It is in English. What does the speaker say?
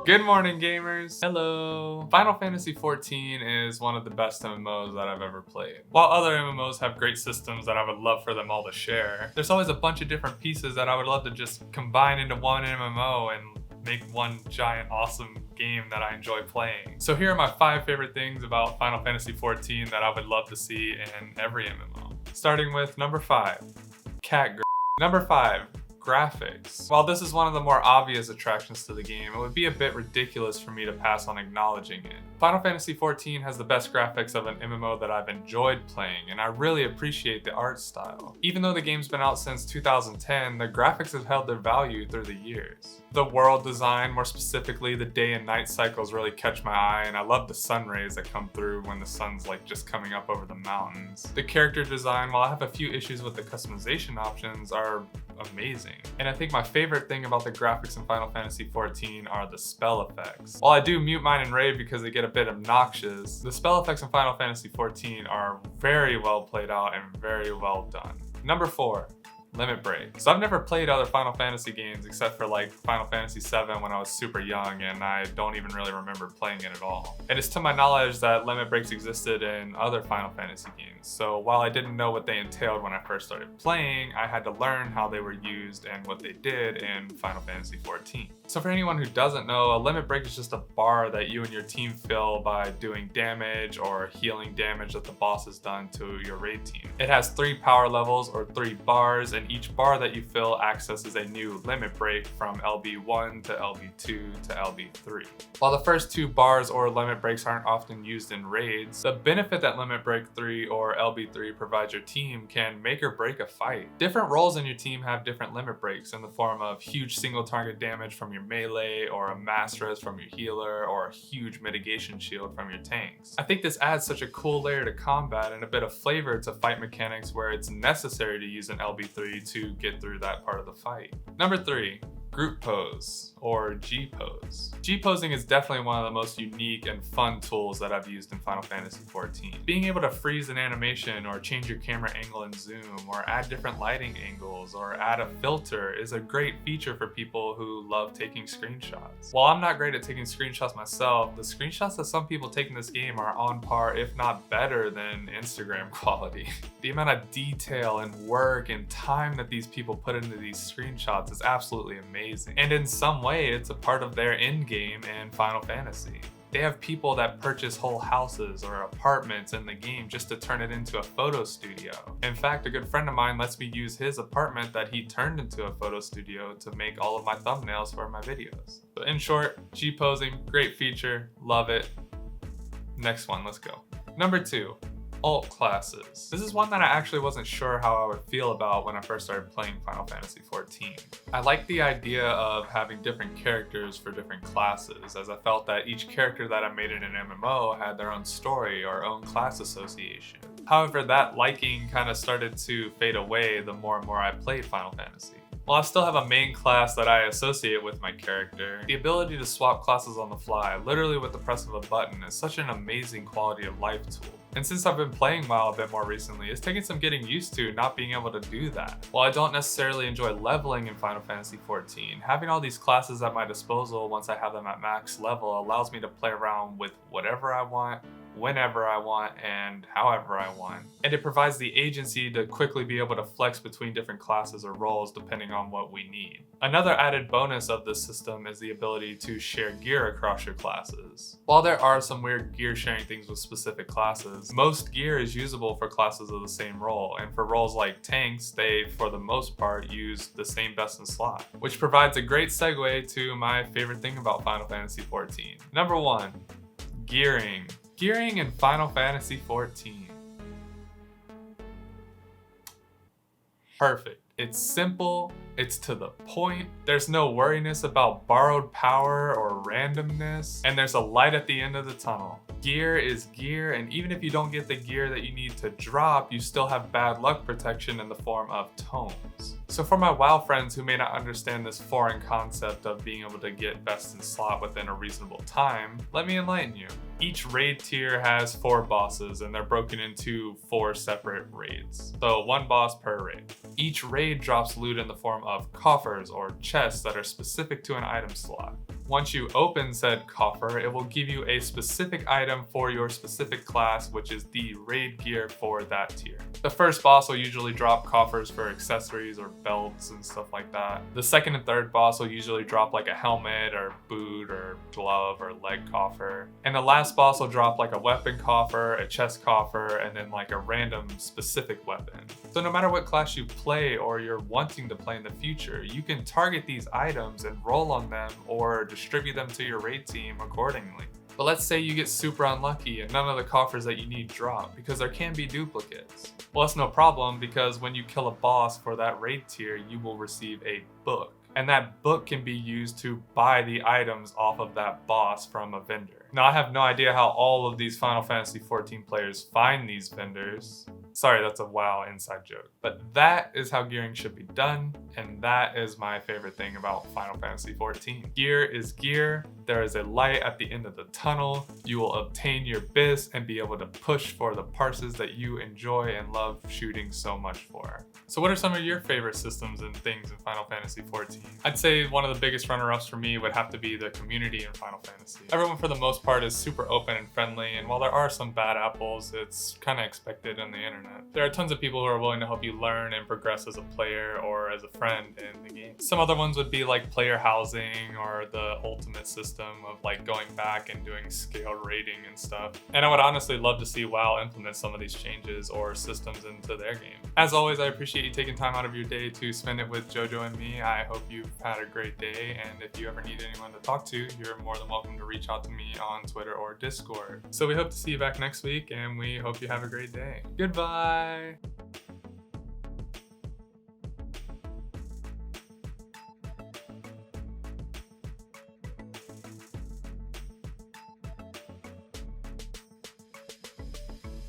Good morning, gamers. Hello. Final Fantasy XIV is one of the best MMOs that I've ever played. While other MMOs have great systems that I would love for them all to share, there's always a bunch of different pieces that I would love to just combine into one MMO and make one giant awesome game that I enjoy playing. So here are my 5 favorite things about Final Fantasy XIV that I would love to see in every MMO. Starting with number 5, Cat Girl. Number 5, graphics. While this is one of the more obvious attractions to the game, it would be a bit ridiculous for me to pass on acknowledging it. Final Fantasy XIV has the best graphics of an MMO that I've enjoyed playing, and I really appreciate the art style. Even though the game's been out since 2010, the graphics have held their value through the years. The world design, more specifically the day and night cycles, really catch my eye, and I love the sun rays that come through when the sun's like just coming up over the mountains. The character design, while I have a few issues with the customization options, are amazing. And I think my favorite thing about the graphics in Final Fantasy XIV are the spell effects. While I do mute mine and rave because they get a bit obnoxious, the spell effects in Final Fantasy XIV are very well played out and very well done. Number 4, Limit Break. So I've never played other Final Fantasy games except for like Final Fantasy VII when I was super young, and I don't even really remember playing it at all. And it's to my knowledge that limit breaks existed in other Final Fantasy games. So while I didn't know what they entailed when I first started playing, I had to learn how they were used and what they did in Final Fantasy XIV. So for anyone who doesn't know, a limit break is just a bar that you and your team fill by doing damage or healing damage that the boss has done to your raid team. It has 3 power levels or 3 bars, and each bar that you fill accesses a new limit break from LB1 to LB2 to LB3. While the first 2 bars or limit breaks aren't often used in raids, the benefit that limit break 3 or LB3 provides your team can make or break a fight. Different roles in your team have different limit breaks in the form of huge single target damage from your melee, or a mass res from your healer, or a huge mitigation shield from your tanks. I think this adds such a cool layer to combat and a bit of flavor to fight mechanics where it's necessary to use an LB3 to get through that part of the fight. Number 3, Group Pose, or G-Pose. G-Posing is definitely one of the most unique and fun tools that I've used in Final Fantasy XIV. Being able to freeze an animation, or change your camera angle and zoom, or add different lighting angles, or add a filter is a great feature for people who love taking screenshots. While I'm not great at taking screenshots myself, the screenshots that some people take in this game are on par, if not better, than Instagram quality. The amount of detail and work and time that these people put into these screenshots is absolutely amazing. And in some way, it's a part of their end game in Final Fantasy. They have people that purchase whole houses or apartments in the game just to turn it into a photo studio. In fact, a good friend of mine lets me use his apartment that he turned into a photo studio to make all of my thumbnails for my videos. So in short, G-Posing, great feature, love it. Next one, let's go. Number 2, alt classes. This is one that I actually wasn't sure how I would feel about when I first started playing Final Fantasy XIV. I like the idea of having different characters for different classes, as I felt that each character that I made in an MMO had their own story or own class association. However, that liking kind of started to fade away the more and more I played Final Fantasy. While I still have a main class that I associate with my character, the ability to swap classes on the fly, literally with the press of a button, is such an amazing quality of life tool. And since I've been playing WoW a bit more recently, it's taken some getting used to not being able to do that. While I don't necessarily enjoy leveling in Final Fantasy XIV, having all these classes at my disposal once I have them at max level allows me to play around with whatever I want, whenever I want, and however I want. And it provides the agency to quickly be able to flex between different classes or roles depending on what we need. Another added bonus of this system is the ability to share gear across your classes. While there are some weird gear sharing things with specific classes, most gear is usable for classes of the same role, and for roles like tanks, they, for the most part, use the same best in slot, which provides a great segue to my favorite thing about Final Fantasy XIV. Number 1, gearing. Gearing in Final Fantasy XIV. Perfect. It's simple, it's to the point, there's no worriness about borrowed power or randomness, and there's a light at the end of the tunnel. Gear is gear, and even if you don't get the gear that you need to drop, you still have bad luck protection in the form of tomes. So for my WoW friends who may not understand this foreign concept of being able to get best in slot within a reasonable time, let me enlighten you. Each raid tier has 4 bosses, and they're broken into 4 separate raids. So 1 boss per raid. Each raid drops loot in the form of coffers or chests that are specific to an item slot. Once you open said coffer, it will give you a specific item for your specific class, which is the raid gear for that tier. The first boss will usually drop coffers for accessories or belts and stuff like that. The second and third boss will usually drop like a helmet or boot or glove or leg coffer. And the last boss will drop like a weapon coffer, a chest coffer, and then like a random specific weapon. So no matter what class you play or you're wanting to play in the future, you can target these items and roll on them or distribute them to your raid team accordingly. But let's say you get super unlucky and none of the coffers that you need drop, because there can be duplicates. Well, that's no problem, because when you kill a boss for that raid tier, you will receive a book. And that book can be used to buy the items off of that boss from a vendor. Now, I have no idea how all of these Final Fantasy XIV players find these vendors. Sorry, that's a WoW inside joke. But that is how gearing should be done, and that is my favorite thing about Final Fantasy XIV. Gear is gear. There is a light at the end of the tunnel. You will obtain your bis and be able to push for the parses that you enjoy and love shooting so much for. So what are some of your favorite systems and things in Final Fantasy XIV? I'd say one of the biggest runner-ups for me would have to be the community in Final Fantasy. Everyone for the most part is super open and friendly, and while there are some bad apples, it's kind of expected on the internet. There are tons of people who are willing to help you learn and progress as a player or as a friend in the game. Some other ones would be like player housing or the ultimate system of like going back and doing scaled rating and stuff. And I would honestly love to see WoW implement some of these changes or systems into their game. As always, I appreciate you taking time out of your day to spend it with JoJo and me. I hope you've had a great day, and if you ever need anyone to talk to, you're more than welcome to reach out to me on Twitter or Discord. So we hope to see you back next week, and we hope you have a great day. Goodbye!